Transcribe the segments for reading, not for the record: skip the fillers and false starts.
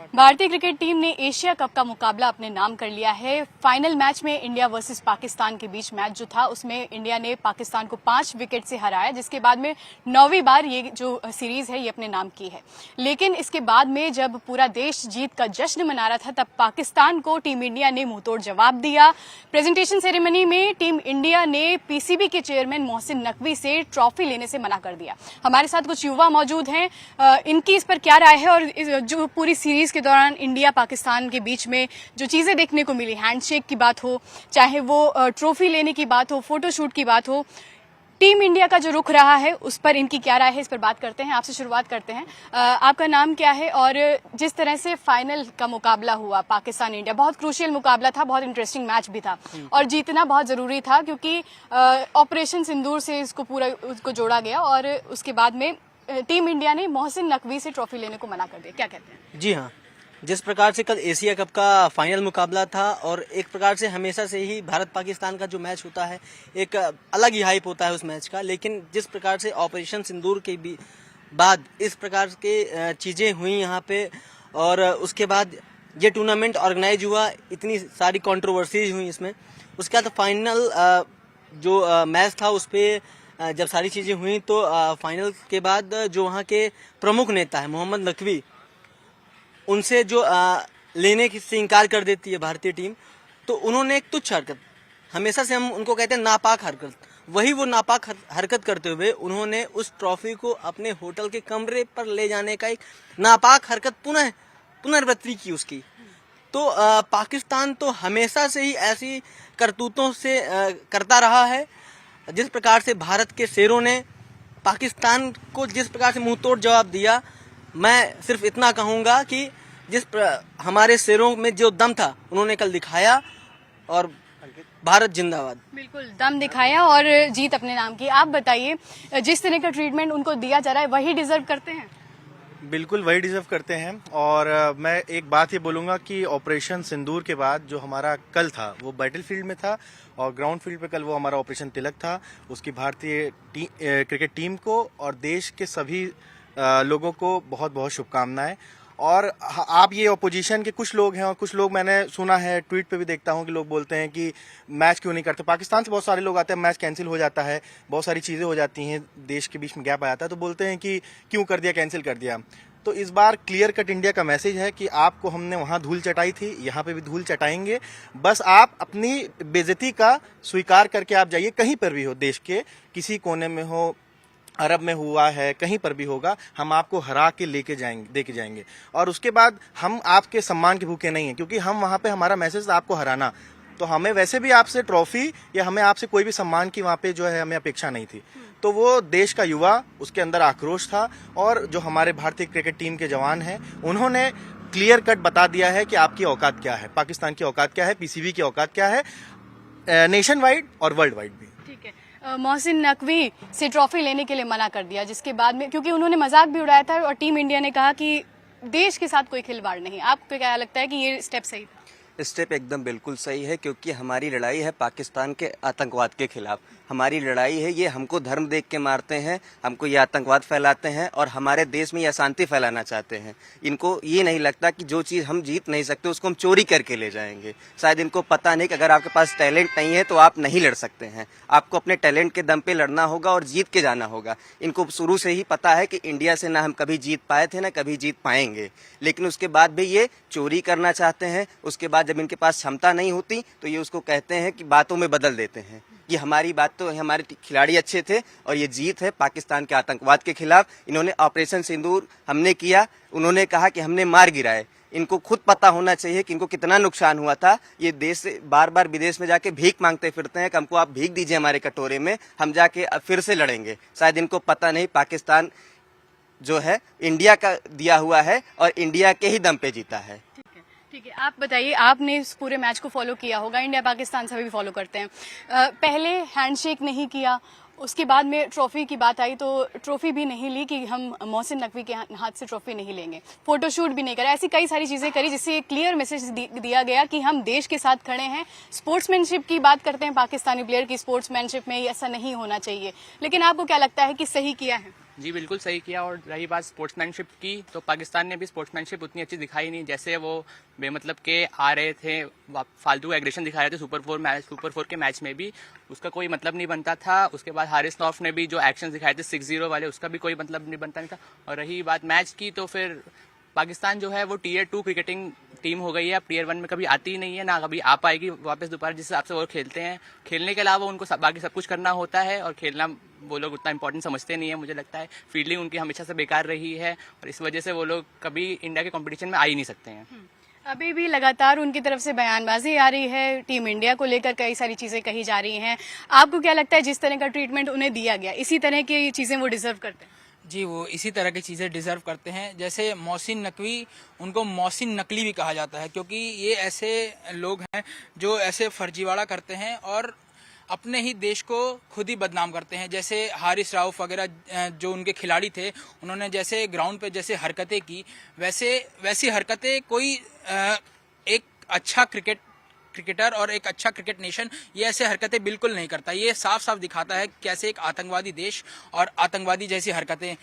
भारतीय cricket team ने Asia cup का मुकाबला अपने नाम कर लिया है। फाइनल मैच में इंडिया वर्सेस पाकिस्तान के बीच मैच जो था उसमें इंडिया ने पाकिस्तान को 5 विकेट से हराया, जिसके बाद में 9वीं बार ये जो सीरीज है ये अपने नाम की है। लेकिन इसके बाद में जब पूरा देश जीत का जश्न मना रहा था तब पाकिस्तान को टीम इंडिया ने मुंहतोड़ जवाब दिया। प्रेजेंटेशन सेरेमनी में टीम इंडिया ने पीसीबी के चेयरमैन मोहसिन नकवी से ट्रॉफी लेने से मना कर दिया। हमारे साथ कुछ युवा मौजूद हैं, इनकी इस पर क्या राय है और जो पूरी सीरीज के दौरान इंडिया पाकिस्तान के बीच में जो चीजें देखने को मिली, हैंडशेक की बात हो, चाहे वो ट्रॉफी लेने की बात हो, फोटोशूट की बात हो, टीम इंडिया का जो रुख रहा है उस पर इनकी क्या राय है, इस पर बात करते हैं। आपसे शुरुआत करते हैं। आपका नाम क्या है और जिस तरह से फाइनल का मुकाबला हुआ पाकिस्तान इंडिया, बहुत क्रूशियल मुकाबला था, बहुत इंटरेस्टिंग मैच भी था और जीतना बहुत जरूरी था क्योंकि ऑपरेशन सिंदूर से इसको पूरा उसको जोड़ा गया और उसके बाद में टीम इंडिया ने मोहसिन नकवी से ट्रॉफी लेने को मना कर दिया। क्या कहते हैं? जी हाँ, जिस प्रकार से कल एशिया कप का फाइनल मुकाबला था और एक प्रकार से हमेशा से ही भारत पाकिस्तान का जो मैच होता है एक अलग ही हाइप होता है उस मैच का, लेकिन जिस प्रकार से ऑपरेशन सिंदूर के बाद इस प्रकार के चीज़ें हुई यहाँ पे और उसके बाद ये टूर्नामेंट ऑर्गेनाइज हुआ, इतनी सारी कंट्रोवर्सीज हुई इसमें। उसके बाद फाइनल जो मैच था उस पर जब सारी चीज़ें हुई तो फाइनल के बाद जो वहाँ के प्रमुख नेता है मोहम्मद नकवी, उनसे जो लेने से इनकार कर देती है भारतीय टीम, तो उन्होंने एक तुच्छ हरकत, हमेशा से हम उनको कहते हैं नापाक हरकत, वही वो नापाक हरकत करते हुए उन्होंने उस ट्रॉफी को अपने होटल के कमरे पर ले जाने का एक नापाक हरकत पुनरावृत्ति की उसकी। तो पाकिस्तान तो हमेशा से ही ऐसी करतूतों से करता रहा है। जिस प्रकार से भारत के शेरों ने पाकिस्तान को जिस प्रकार से मुंहतोड़ जवाब दिया, मैं सिर्फ इतना कहूंगा कि हमारे शेरों में जो दम था उन्होंने कल दिखाया और भारत जिंदाबाद। बिल्कुल दम दिखाया और जीत अपने नाम की। आप बताइए, जिस तरह का ट्रीटमेंट उनको दिया जा रहा है वही डिजर्व करते हैं? बिल्कुल वही डिजर्व करते हैं और मैं एक बात ये बोलूँगा कि ऑपरेशन सिंदूर के बाद जो हमारा कल था वो बैटलफील्ड में था और ग्राउंड फील्ड पे कल वो हमारा ऑपरेशन तिलक था। उसकी भारतीय क्रिकेट टीम को और देश के सभी लोगों को बहुत बहुत शुभकामनाएं। और आप ये ऑपोजिशन के कुछ लोग हैं और कुछ लोग मैंने सुना है, ट्वीट पे भी देखता हूँ कि लोग बोलते हैं कि मैच क्यों नहीं करते। पाकिस्तान से बहुत सारे लोग आते हैं, मैच कैंसिल हो जाता है, बहुत सारी चीज़ें हो जाती हैं, देश के बीच में गैप आ जाता है, तो बोलते हैं कि क्यों कर दिया, कैंसिल कर दिया। तो इस बार क्लियर कट इंडिया का मैसेज है कि आपको हमने वहाँ धूल चटाई थी, यहाँ पे भी धूल चटाएंगे, बस आप अपनी बेइज्जती का स्वीकार करके आप जाइए। कहीं पर भी हो, देश के किसी कोने में हो, अरब में हुआ है, कहीं पर भी होगा, हम आपको हरा के लेके जाएंगे और उसके बाद हम आपके सम्मान के भूखे नहीं हैं, क्योंकि हम वहाँ पे हमारा मैसेज था आपको हराना। तो हमें वैसे भी आपसे ट्रॉफी या हमें आपसे कोई भी सम्मान की वहाँ पे जो है हमें अपेक्षा नहीं थी। तो वो देश का युवा, उसके अंदर आक्रोश था और जो हमारे भारतीय क्रिकेट टीम के जवान हैं उन्होंने क्लियर कट बता दिया है कि आपकी औकात क्या है, पाकिस्तान की औकात क्या है, पीसीबी की औकात क्या है, नेशन वाइड और वर्ल्ड वाइड भी। ठीक है, मोहसिन नकवी से ट्रॉफी लेने के लिए मना कर दिया, जिसके बाद में क्योंकि उन्होंने मजाक भी उड़ाया था और टीम इंडिया ने कहा कि देश के साथ कोई खिलवाड़ नहीं। आपको क्या लगता है कि ये स्टेप सही था? स्टेप एकदम बिल्कुल सही है, क्योंकि हमारी लड़ाई है पाकिस्तान के आतंकवाद के खिलाफ। हमारी लड़ाई है, ये हमको धर्म देख के मारते हैं, हमको ये आतंकवाद फैलाते हैं और हमारे देश में ये अशांति फैलाना चाहते हैं। इनको ये नहीं लगता कि जो चीज़ हम जीत नहीं सकते उसको हम चोरी करके ले जाएंगे। शायद इनको पता नहीं कि अगर आपके पास टैलेंट नहीं है तो आप नहीं लड़ सकते हैं, आपको अपने टैलेंट के दम पे लड़ना होगा और जीत के जाना होगा। इनको शुरू से ही पता है कि इंडिया से ना हम कभी जीत पाए थे ना कभी जीत पाएंगे, लेकिन उसके बाद भी ये चोरी करना चाहते हैं। उसके बाद जब इनके पास क्षमता नहीं होती तो ये उसको कहते हैं कि बातों में बदल देते हैं। ये हमारी बात तो हमारे खिलाड़ी अच्छे थे और ये जीत है पाकिस्तान के आतंकवाद के खिलाफ। इन्होंने ऑपरेशन सिंदूर हमने किया, उन्होंने कहा कि हमने मार गिराए। इनको खुद पता होना चाहिए कि इनको कितना नुकसान हुआ था। ये देश से बार बार विदेश में जाके भीख मांगते फिरते हैं कि हमको आप भीख दीजिए हमारे कटोरे में, हम जाके फिर से लड़ेंगे। शायद इनको पता नहीं पाकिस्तान जो है इंडिया का दिया हुआ है और इंडिया के ही दम पे जीता है। ठीक है, आप बताइए, आपने इस पूरे मैच को फॉलो किया होगा, इंडिया पाकिस्तान सभी भी फॉलो करते हैं। पहले हैंडशेक नहीं किया, उसके बाद में ट्रॉफी की बात आई तो ट्रॉफी भी नहीं ली कि हम मोहसिन नकवी के हाथ से ट्रॉफी नहीं लेंगे, फोटोशूट भी नहीं करा, ऐसी कई सारी चीजें करी जिससे एक क्लियर मैसेज दिया गया कि हम देश के साथ खड़े हैं। स्पोर्ट्समैनशिप की बात करते हैं पाकिस्तानी प्लेयर की, स्पोर्ट्समैनशिप में ऐसा नहीं होना चाहिए, लेकिन आपको क्या लगता है कि सही किया है? जी बिल्कुल सही किया। और रही बात स्पोर्ट्समैनशिप की, तो पाकिस्तान ने भी स्पोर्ट्समैनशिप उतनी अच्छी दिखाई नहीं। जैसे वो बेमतलब के आ रहे थे, फालतू एग्रेशन दिखा रहे थे सुपर 4 के मैच में भी, उसका कोई मतलब नहीं बनता था। उसके बाद हारिस नौफ ने भी जो एक्शन दिखाए थे 6-0 वाले, उसका भी कोई मतलब नहीं बनता नहीं था। और रही बात मैच की, तो फिर पाकिस्तान जो है वो टियर 2 क्रिकेटिंग टीम हो गई है। अब टियर 1 में कभी आती ही नहीं है, ना कभी आ पाएगी वापस दोबारा, जिस हिसाब से वो खेलते हैं। खेलने के अलावा उनको बाकी सब कुछ करना होता है, और खेलना वो लोग उतना इंपॉर्टेंट समझते नहीं है। मुझे लगता है फील्डिंग उनकी हमेशा से बेकार रही है, और इस वजह से वो लोग कभी इंडिया के कंपटीशन में आ ही नहीं सकते हैं। अभी भी लगातार उनकी तरफ से बयानबाजी आ रही है, टीम इंडिया को लेकर कई सारी चीजें कही जा रही हैं। आपको क्या लगता है जिस तरह का ट्रीटमेंट उन्हें दिया गया, इसी तरह की चीजें वो डिजर्व करते हैं? जी, वो इसी तरह की चीज़ें डिज़र्व करते हैं। जैसे मोहसिन नकवी, उनको मोहसिन नकली भी कहा जाता है, क्योंकि ये ऐसे लोग हैं जो ऐसे फर्जीवाड़ा करते हैं और अपने ही देश को खुद ही बदनाम करते हैं। जैसे हारिस राउफ वगैरह जो उनके खिलाड़ी थे, उन्होंने जैसे ग्राउंड पे जैसे हरकतें की, वैसी हरकतें कोई एक अच्छा क्रिकेटर और एक अच्छा क्रिकेट नेशन ये ऐसे हरकतें बिल्कुल नहीं करता। ये साफ साफ दिखाता है कैसे एक आतंकवादी देश और आतंकवादी जैसी हरकतें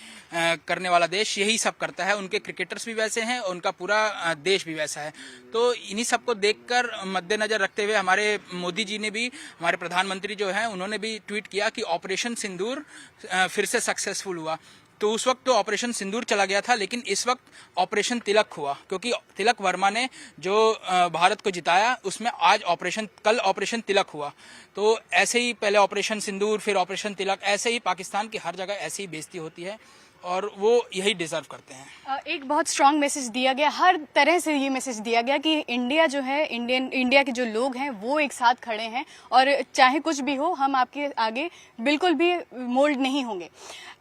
करने वाला देश यही सब करता है। उनके क्रिकेटर्स भी वैसे हैं, उनका पूरा देश भी वैसा है। तो इन्हीं सबको देखकर मद्देनजर रखते हुए हमारे मोदी जी ने भी, हमारे प्रधानमंत्री जो हैं, उन्होंने भी ट्वीट किया कि ऑपरेशन सिंदूर फिर से सक्सेसफुल हुआ। तो उस वक्त तो ऑपरेशन सिंदूर चला गया था, लेकिन इस वक्त ऑपरेशन तिलक हुआ, क्योंकि तिलक वर्मा ने जो भारत को जिताया, उसमें आज कल ऑपरेशन तिलक हुआ। तो ऐसे ही पहले ऑपरेशन सिंदूर, फिर ऑपरेशन तिलक, ऐसे ही पाकिस्तान की हर जगह ऐसी ही बेइज्जती होती है, और वो यही डिजर्व करते हैं। एक बहुत स्ट्रांग मैसेज दिया गया, हर तरह से ये मैसेज दिया गया कि इंडिया जो है, इंडिया के जो लोग हैं वो एक साथ खड़े हैं, और चाहे कुछ भी हो हम आपके आगे बिल्कुल भी मोल्ड नहीं होंगे।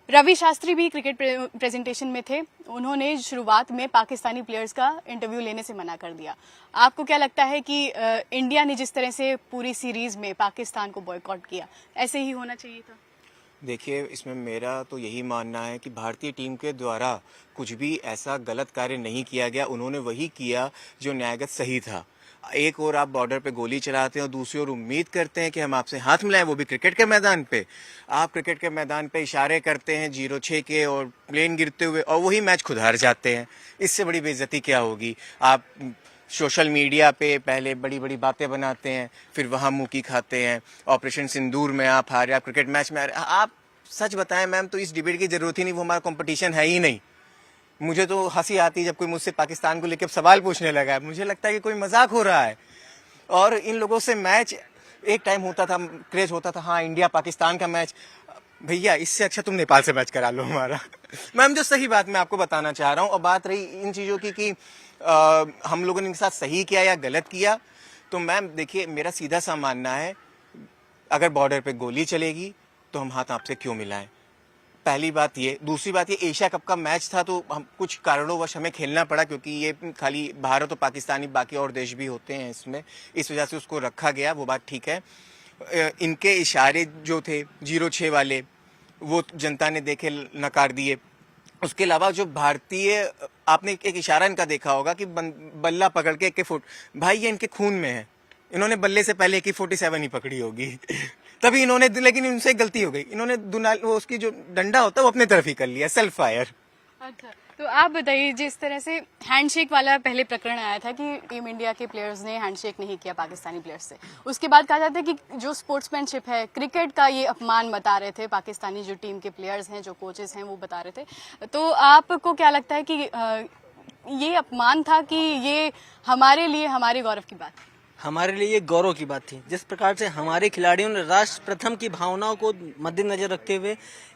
रवि शास्त्री भी क्रिकेट प्रेजेंटेशन में थे, उन्होंने शुरुआत में पाकिस्तानी प्लेयर्स का इंटरव्यू लेने से मना कर दिया। आपको क्या लगता है कि इंडिया ने जिस तरह से पूरी सीरीज में पाकिस्तान को बॉयकॉट किया, ऐसे ही होना चाहिए था? देखिए, इसमें मेरा तो यही मानना है कि भारतीय टीम के द्वारा कुछ भी ऐसा गलत कार्य नहीं किया गया। उन्होंने वही किया जो न्यायगत सही था। एक ओर आप बॉर्डर पे गोली चलाते हैं और दूसरी ओर उम्मीद करते हैं कि हम आपसे हाथ मिलाएं, वो भी क्रिकेट के मैदान पे। आप क्रिकेट के मैदान पे इशारे करते हैं 0-6 के और प्लेन गिरते हुए, और वही मैच खुद हार जाते हैं। इससे बड़ी बेइज्जती क्या होगी? आप सोशल मीडिया पे पहले बड़ी बड़ी बातें बनाते हैं, फिर वहाँ मुँह खाते हैं। ऑपरेशन सिंदूर में आप हारे, आप क्रिकेट मैच में हारे। आप सच बताएं मैम, तो इस डिबेट की जरूरत ही नहीं, वो हमारा कंपटीशन है ही नहीं। मुझे तो हंसी आती है जब कोई मुझसे पाकिस्तान को लेकर सवाल पूछने लगा है। मुझे लगता है कि कोई मजाक हो रहा है। और इन लोगों से मैच एक टाइम होता था, क्रेज होता था, हाँ इंडिया पाकिस्तान का मैच। भैया, इससे अच्छा तुम नेपाल से मैच करा लो हमारा। मैम, जो सही बात मैं आपको बताना चाह रहा हूँ, और बात रही इन चीज़ों की कि हम लोगों ने इनके साथ सही किया या गलत किया, तो मैम देखिए, मेरा सीधा सा मानना है, अगर बॉर्डर पे गोली चलेगी तो हम हाथ आपसे क्यों मिलाएं? पहली बात ये। दूसरी बात ये, एशिया कप का मैच था तो हम कुछ कारणोंवश हमें खेलना पड़ा, क्योंकि ये खाली भारत और पाकिस्तानी, बाकी और देश भी होते हैं इसमें, इस वजह से उसको रखा गया, वो बात ठीक है। इनके इशारे जो थे 0-6 वाले, वो जनता ने देखे, नकार दिए। उसके अलावा जो भारतीय, आपने एक इशारा इनका देखा होगा कि बल्ला पकड़ के AK-40, भाई ये इनके खून में है। इन्होंने बल्ले से पहले AK-47 ही पकड़ी होगी तभी इन्होंने, लेकिन इनसे गलती हो गई, इन्होंने वो उसकी जो डंडा होता है वो अपने तरफ ही कर लिया, सेल्फ फायर। अच्छा, तो आप बताइए, जिस तरह से हैंडशेक वाला पहले प्रकरण आया था कि टीम इंडिया के प्लेयर्स ने हैंडशेक नहीं किया पाकिस्तानी प्लेयर्स से, उसके बाद कहा जाता है कि जो स्पोर्ट्समैनशिप है, क्रिकेट का ये अपमान बता रहे थे पाकिस्तानी जो टीम के प्लेयर्स हैं, जो कोचेस हैं, वो बता रहे थे। तो आपको क्या लगता है कि ये अपमान था कि ये हमारे लिए हमारे गौरव की बात? हमारे लिए ये गौरव की बात थी। जिस प्रकार से हमारे खिलाड़ियों ने राष्ट्र प्रथम की भावनाओं को मद्देनजर रखते हुए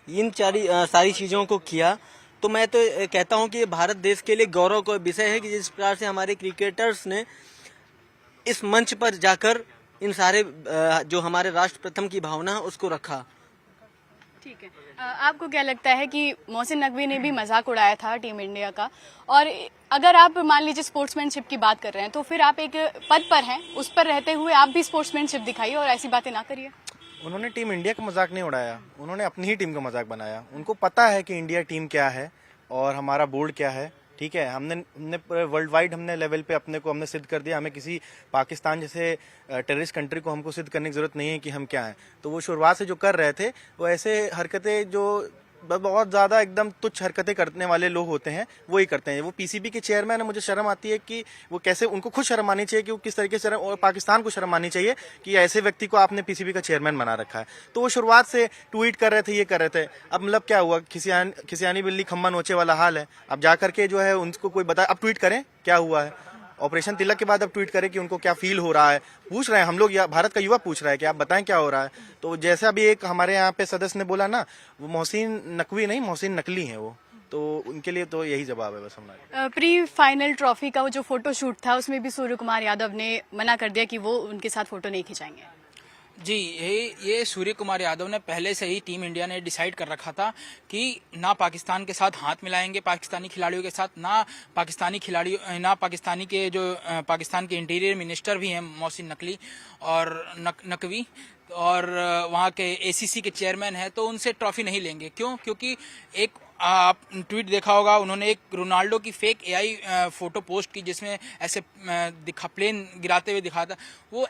इन सारी चीजों को किया, तो मैं तो कहता हूं कि ये भारत देश के लिए गौरव का विषय है कि जिस प्रकार से हमारे क्रिकेटर्स ने इस मंच पर जाकर इन सारे जो हमारे राष्ट्र प्रथम की भावना है उसको रखा। ठीक है, आपको क्या लगता है कि मोहसिन नकवी ने भी मजाक उड़ाया था टीम इंडिया का, और अगर आप मान लीजिए स्पोर्ट्समैनशिप की बात कर रहे हैं, तो फिर आप एक पद पर हैं, उस पर रहते हुए आप भी स्पोर्ट्समैनशिप दिखाइए और ऐसी बातें ना करिए। उन्होंने टीम इंडिया का मजाक नहीं उड़ाया, उन्होंने अपनी ही टीम का मजाक बनाया। उनको पता है कि इंडिया टीम क्या है और हमारा बोर्ड क्या है। ठीक है, हमने वर्ल्ड वाइड हमने लेवल पे अपने को हमने सिद्ध कर दिया। हमें किसी पाकिस्तान जैसे टेररिस्ट कंट्री को हमको सिद्ध करने की जरूरत नहीं है कि हम क्या हैं। तो वो शुरुआत से जो कर रहे थे, वो ऐसे हरकतें जो बहुत ज़्यादा एकदम तुच्छ हरकतें करने वाले लोग होते हैं, वो ही करते हैं। वो पीसीबी के चेयरमैन है, मुझे शर्म आती है कि वो कैसे, उनको खुद शर्म आनी चाहिए कि वो किस तरीके से, और पाकिस्तान को शर्म आनी चाहिए कि ऐसे व्यक्ति को आपने पीसीबी का चेयरमैन बना रखा है। तो वो शुरुआत से ट्वीट कर रहे थे, ये कर रहे थे। अब मतलब क्या हुआ, खिसियानी बिल्ली खम्मा नोचे वाला हाल है। अब जा करके जो है उनको कोई बता, अब ट्वीट करें क्या हुआ है। ऑपरेशन तिलक के बाद अब ट्वीट करें कि उनको क्या फील हो रहा है, पूछ रहे हैं हम लोग, या भारत का युवा पूछ रहा है कि आप बताएं क्या हो रहा है। तो जैसे अभी एक हमारे यहाँ पे सदस्य ने बोला ना, वो मोहसिन नकवी नहीं, मोहसिन नकली है वो, तो उनके लिए तो यही जवाब है बस हमारा। प्री फाइनल ट्रॉफी का वो जो फोटो शूट था उसमें भी सूर्य कुमार यादव ने मना कर दिया कि वो उनके साथ फोटो नहीं खिंचाएंगे। जी, ये सूर्य कुमार यादव ने पहले से ही टीम इंडिया ने डिसाइड कर रखा था कि ना पाकिस्तान के साथ हाथ मिलाएंगे, पाकिस्तानी खिलाड़ियों के साथ, ना पाकिस्तानी के जो पाकिस्तान के इंटीरियर मिनिस्टर भी हैं मोहसिन नकली और नकवी और वहाँ के एसीसी के चेयरमैन हैं, तो उनसे ट्रॉफी नहीं लेंगे। क्यों? क्योंकि एक आप ट्वीट देखा होगा, उन्होंने एक रोनाल्डो की फेक एआई फोटो पोस्ट की जिसमें ऐसे प्लेन गिराते हुए दिखाता। वो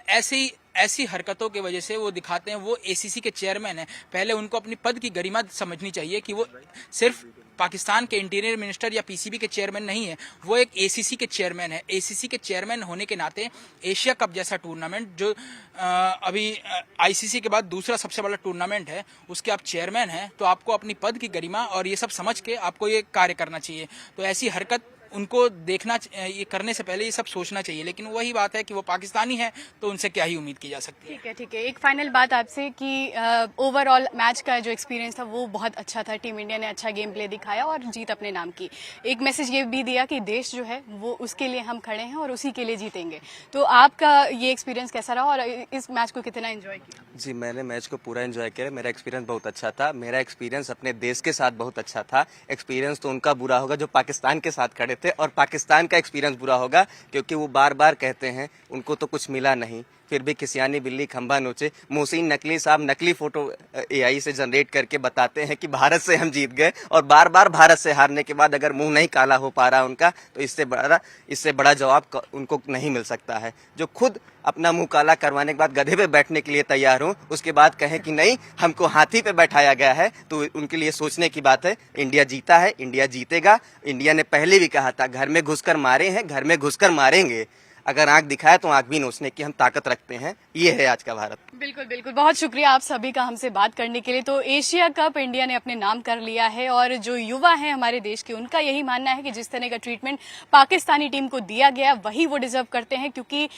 ऐसी हरकतों की वजह से वो दिखाते हैं। वो एसीसी के चेयरमैन हैं, पहले उनको अपनी पद की गरिमा समझनी चाहिए कि वो सिर्फ पाकिस्तान के इंटीरियर मिनिस्टर या पीसीबी के चेयरमैन नहीं है, वो एक एसीसी के चेयरमैन है। एसीसी के चेयरमैन होने के नाते एशिया कप जैसा टूर्नामेंट जो अभी आईसीसी के बाद दूसरा सबसे बड़ा टूर्नामेंट है, उसके आप चेयरमैन हैं, तो आपको अपनी पद की गरिमा और ये सब समझ के आपको ये कार्य करना चाहिए। तो ऐसी हरकत उनको देखना, ये करने से पहले ये सब सोचना चाहिए। लेकिन वही बात है कि वो पाकिस्तानी है, तो उनसे क्या ही उम्मीद की जा सकती है। ठीक है। एक फाइनल बात आपसे कि ओवरऑल मैच का जो एक्सपीरियंस था वो बहुत अच्छा था, टीम इंडिया ने अच्छा गेम प्ले दिखाया और जीत अपने नाम की। एक मैसेज ये भी दिया कि देश जो है वो उसके लिए हम खड़े हैं और उसी के लिए जीतेंगे। तो आपका ये एक्सपीरियंस कैसा रहा और इस मैच को कितना एंजॉय किया? जी, मैंने मैच को पूरा एंजॉय किया। मेरा एक्सपीरियंस बहुत अच्छा था। मेरा एक्सपीरियंस अपने देश के साथ बहुत अच्छा था। एक्सपीरियंस तो उनका बुरा होगा जो पाकिस्तान के साथ खड़े थे, और पाकिस्तान का एक्सपीरियंस बुरा होगा क्योंकि वो बार बार कहते हैं उनको तो कुछ मिला नहीं, फिर भी खिसियानी बिल्ली खंभा नोचे। मोहसिन नकली साहब नकली फोटो एआई से जनरेट करके बताते हैं कि भारत से हम जीत गए, और बार बार भारत से हारने के बाद अगर मुंह नहीं काला हो पा रहा उनका, तो इससे बड़ा जवाब उनको नहीं मिल सकता है। जो खुद अपना मुंह काला करवाने के बाद गधे पे बैठने के लिए तैयार हो, उसके बाद कहें कि नहीं हमको हाथी पे बैठाया गया है, तो उनके लिए सोचने की बात है। इंडिया जीता है, इंडिया जीतेगा। इंडिया ने पहले भी कहा था घर में घुसकर मारे हैं, घर में घुसकर मारेंगे। अगर आंख दिखाए तो आंख भी नोचने की हम ताकत रखते हैं। ये है आज का भारत। बिल्कुल। बहुत शुक्रिया आप सभी का हमसे बात करने के लिए। तो एशिया कप इंडिया ने अपने नाम कर लिया है और जो युवा हैं हमारे देश के, उनका यही मानना है कि जिस तरह का ट्रीटमेंट पाकिस्तानी टीम को दिया गया वही वो डिजर्व करते हैं, क्योंकि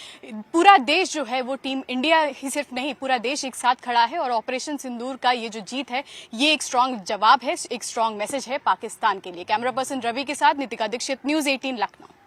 पूरा देश जो है वो टीम इंडिया ही सिर्फ नहीं, पूरा देश एक साथ खड़ा है। और ऑपरेशन सिंदूर का ये जो जीत है ये एक स्ट्रांग जवाब है, एक स्ट्रांग मैसेज है पाकिस्तान के लिए। कैमरा पर्सन रवि के साथ नितिका दीक्षित, न्यूज 18 लखनऊ।